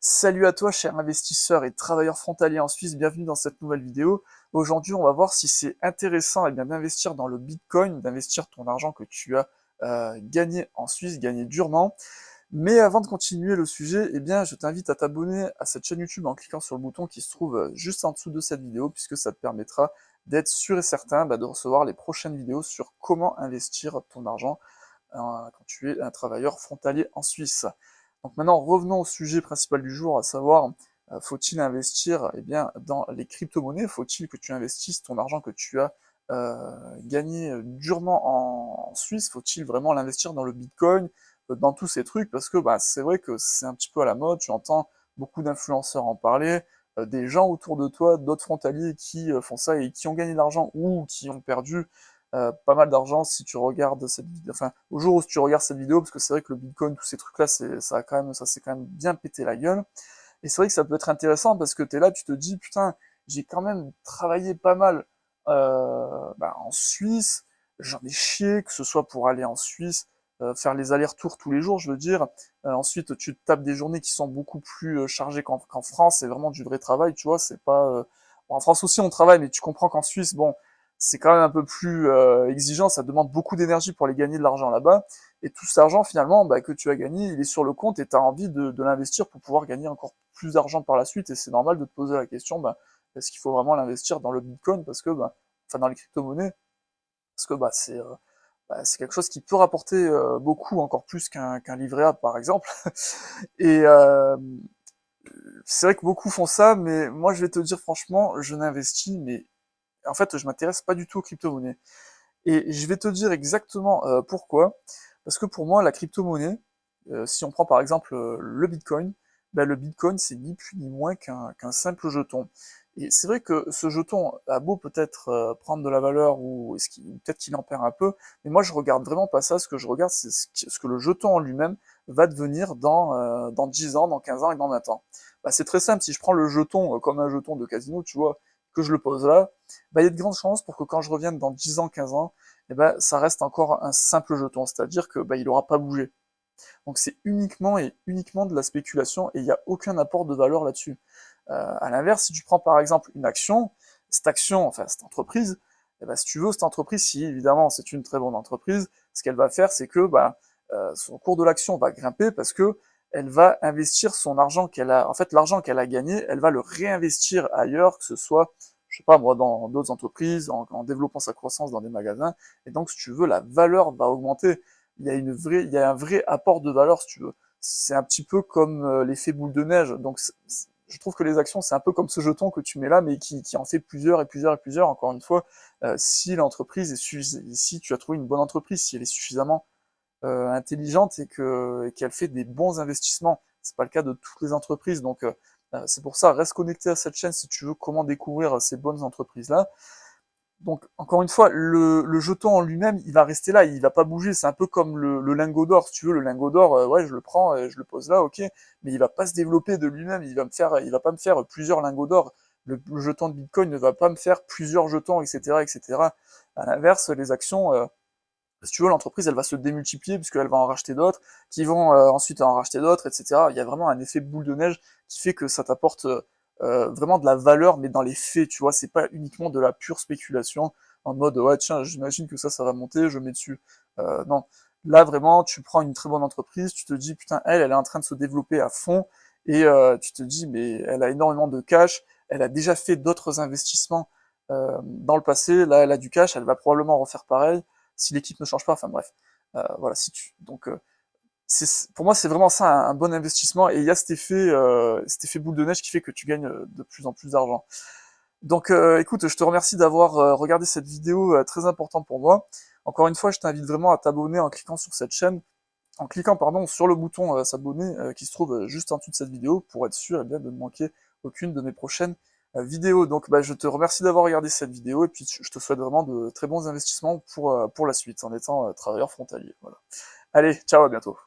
Salut à toi, cher investisseur et travailleur frontalier en Suisse, bienvenue dans cette nouvelle vidéo. Aujourd'hui, on va voir si c'est intéressant d'investir dans le Bitcoin, d'investir ton argent que tu as gagné en Suisse, gagné durement. Mais avant de continuer le sujet, je t'invite à t'abonner à cette chaîne YouTube en cliquant sur le bouton qui se trouve juste en dessous de cette vidéo, puisque ça te permettra d'être sûr et certain de recevoir les prochaines vidéos sur comment investir ton argent quand tu es un travailleur frontalier en Suisse. Donc maintenant, revenons au sujet principal du jour, à savoir, faut-il investir dans les crypto-monnaies? Faut-il que tu investisses ton argent que tu as gagné durement en Suisse? Faut-il vraiment l'investir dans le Bitcoin, dans tous ces trucs? Parce que c'est vrai que c'est un petit peu à la mode, tu entends beaucoup d'influenceurs en parler, des gens autour de toi, d'autres frontaliers qui font ça et qui ont gagné de l'argent ou qui ont perdu pas mal d'argent si tu regardes cette vidéo, enfin, au jour où tu regardes cette vidéo, parce que c'est vrai que le Bitcoin, tous ces trucs-là, ça s'est quand même bien pété la gueule. Et c'est vrai que ça peut être intéressant parce que t'es là, tu te dis, putain, j'ai quand même travaillé pas mal en Suisse, j'en ai chié, que ce soit pour aller en Suisse, faire les allers-retours tous les jours, je veux dire. Ensuite, tu te tapes des journées qui sont beaucoup plus chargées qu'en France, c'est vraiment du vrai travail, tu vois, c'est pas... Bon, en France aussi, on travaille, mais tu comprends qu'en Suisse, bon, c'est quand même un peu plus exigeant, ça demande beaucoup d'énergie pour aller gagner de l'argent là-bas, et tout cet argent finalement que tu as gagné, il est sur le compte et tu as envie de l'investir pour pouvoir gagner encore plus d'argent par la suite, et c'est normal de te poser la question, est-ce qu'il faut vraiment l'investir dans le Bitcoin, parce que enfin dans les crypto-monnaies, parce que c'est quelque chose qui peut rapporter beaucoup, encore plus qu'un livret A par exemple, et c'est vrai que beaucoup font ça, mais moi je vais te dire franchement, je n'investis, mais en fait je m'intéresse pas du tout aux crypto-monnaies. Et je vais te dire exactement pourquoi. Parce que pour moi, la crypto-monnaie, si on prend par exemple le Bitcoin, le Bitcoin, c'est ni plus ni moins qu'un simple jeton. Et c'est vrai que ce jeton a beau peut-être prendre de la valeur ou peut-être qu'il en perd un peu, mais moi je regarde vraiment pas ça. Ce que je regarde, c'est ce que le jeton en lui-même va devenir dans 10 ans, dans 15 ans et dans 20 ans. C'est très simple, si je prends le jeton comme un jeton de casino, tu vois, que je le pose là, il y a de grandes chances pour que quand je revienne dans 10 ans, 15 ans, ça reste encore un simple jeton, c'est-à-dire que il aura pas bougé. Donc c'est uniquement et uniquement de la spéculation et il n'y a aucun apport de valeur là-dessus. À l'inverse, si tu prends par exemple une action, cette action, enfin cette entreprise, si tu veux cette entreprise, si évidemment c'est une très bonne entreprise, ce qu'elle va faire, c'est que son cours de l'action va grimper parce que elle va investir son argent qu'elle a, en fait l'argent qu'elle a gagné, elle va le réinvestir ailleurs, que ce soit je sais pas moi, dans d'autres entreprises, en développant sa croissance dans des magasins, et donc si tu veux, la valeur va augmenter. Il y a un vrai apport de valeur, si tu veux. C'est un petit peu comme l'effet boule de neige. Donc, je trouve que les actions, c'est un peu comme ce jeton que tu mets là, mais qui en fait plusieurs et plusieurs et plusieurs. Encore une fois, si l'entreprise si tu as trouvé une bonne entreprise, si elle est suffisamment intelligente et qu'elle fait des bons investissements. C'est pas le cas de toutes les entreprises, donc c'est pour ça, reste connecté à cette chaîne si tu veux comment découvrir ces bonnes entreprises-là. Donc, encore une fois, le jeton en lui-même, il va rester là, il va pas bouger. C'est un peu comme le lingot d'or. Si tu veux, le lingot d'or, ouais, je le prends, je le pose là, ok, mais il va pas se développer de lui-même. Il va pas me faire plusieurs lingots d'or. Le jeton de Bitcoin ne va pas me faire plusieurs jetons, etc., etc. À l'inverse, les actions, si tu veux, l'entreprise, elle va se démultiplier puisqu'elle va en racheter d'autres, qui vont ensuite en racheter d'autres, etc. Il y a vraiment un effet boule de neige qui fait que ça t'apporte vraiment de la valeur, mais dans les faits, tu vois, c'est pas uniquement de la pure spéculation en mode ouais tiens, j'imagine que ça va monter, je mets dessus. Non, là vraiment, tu prends une très bonne entreprise, tu te dis putain, elle est en train de se développer à fond et tu te dis mais elle a énormément de cash, elle a déjà fait d'autres investissements dans le passé, là elle a du cash, elle va probablement refaire pareil si l'équipe ne change pas, enfin bref. Voilà, si tu donc pour moi c'est vraiment ça un bon investissement et il y a cet effet boule de neige qui fait que tu gagnes de plus en plus d'argent. Donc écoute, je te remercie d'avoir regardé cette vidéo très importante pour moi. Encore une fois, je t'invite vraiment à t'abonner en cliquant sur cette chaîne, en cliquant pardon sur le bouton s'abonner qui se trouve juste en dessous de cette vidéo pour être sûr de ne manquer aucune de mes prochaines vidéos. Donc je te remercie d'avoir regardé cette vidéo et puis je te souhaite vraiment de très bons investissements pour la suite en étant travailleur frontalier. Voilà. Allez, ciao, à bientôt.